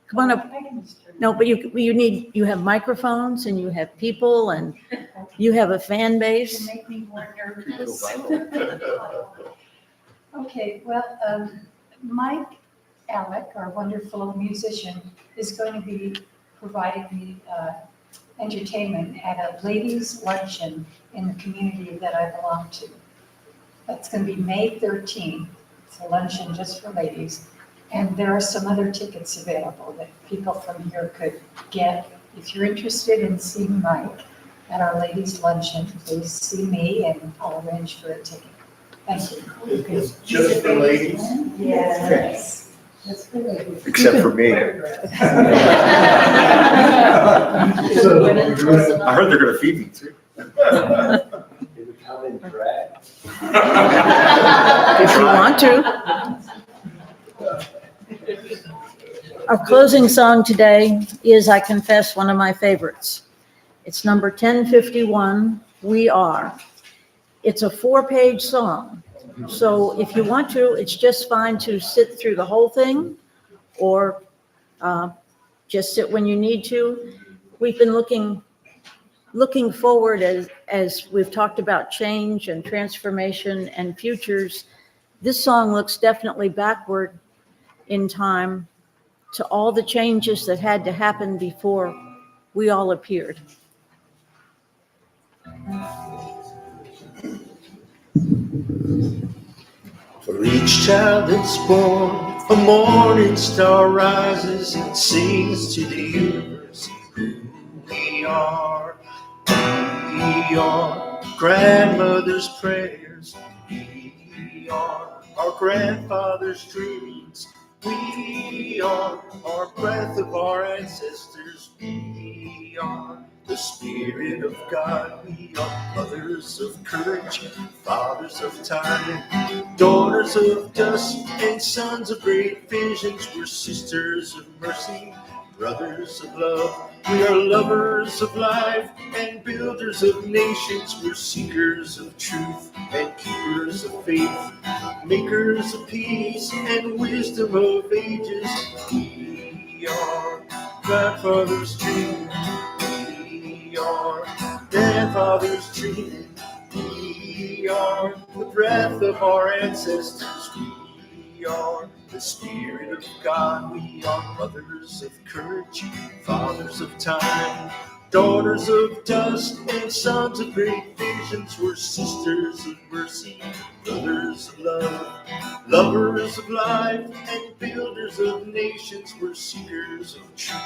come on up. No, but you have microphones and you have people and you have a fan base. You make me more nervous. Okay, well, Mike Alec, our wonderful musician, is going to be providing the entertainment at a ladies' luncheon in the community that I belong to. That's going to be May 13th. It's a luncheon just for ladies. And there are some other tickets available that people from here could get. If you're interested in seeing Mike at our ladies' luncheon, please see me and I'll arrange for a ticket. Thank you. It's just for ladies? Yes. That's for ladies. Except for me. I heard they're gonna feed me too. If you want to. Our closing song today is, I confess, one of my favorites. It's number 1051, We Are. It's a 4-page song. So if you want to, it's just fine to sit through the whole thing or just sit when you need to. We've been looking forward as we've talked about change and transformation and futures. This song looks definitely backward in time to all the changes that had to happen before we all appeared. For each child that's born, a morning star rises and sings to the universe who we are. We are grandmother's prayers. We are our grandfather's dreams. We are our breath of our ancestors. We are the Spirit of God. We are mothers of courage, fathers of time, daughters of dust, and sons of great visions. We're sisters of mercy, brothers of love. We are lovers of life and builders of nations. We're seekers of truth and keepers of faith, makers of peace and wisdom of ages. We are grandfather's dream. We are grandfather's dream. We are the breath of our ancestors. We are the Spirit of God. We are mothers of courage, fathers of time, daughters of dust, and sons of great visions. We're sisters of mercy, brothers of love, lovers of life, and builders of nations. We're seekers of truth,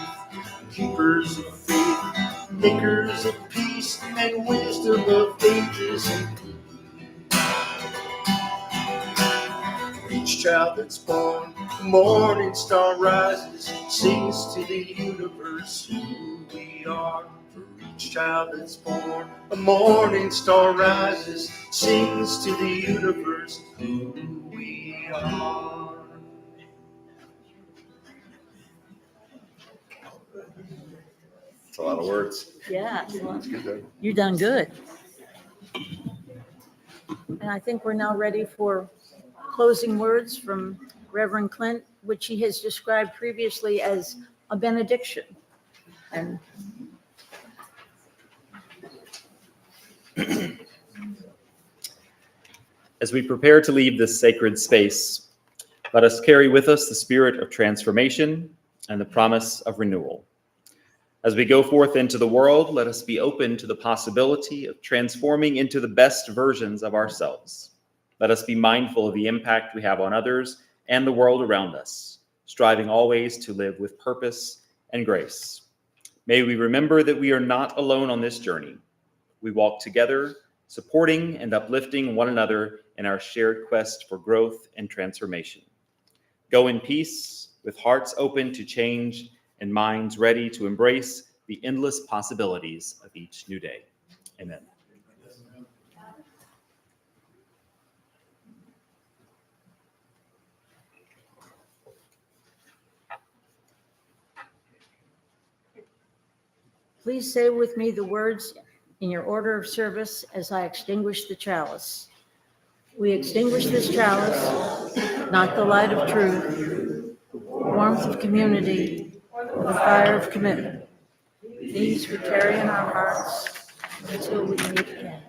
keepers of faith, makers of peace and wisdom of ages. Each child that's born, The morning star rises, sings to the universe who we are. For each child that's born, a morning star rises, sings to the universe who we are. That's a lot of words. Yeah, That's good. you done good. And I think we're now ready for closing words from Reverend Clint, which he has described previously as a benediction. And As we prepare to leave this sacred space, let us carry with us the spirit of transformation and the promise of renewal. As we go forth into the world, let us be open to the possibility of transforming into the best versions of ourselves. Let us be mindful of the impact we have on others and the world around us, striving always to live with purpose and grace. May we remember that we are not alone on this journey. We walk together, supporting and uplifting one another in our shared quest for growth and transformation. Go in peace, with hearts open to change and minds ready to embrace the endless possibilities of each new day. Amen. please say with me the words in your order of service as I extinguish the chalice. We extinguish this chalice, not the light of truth, warmth of community, the fire of commitment. These we carry in our hearts until we meet again.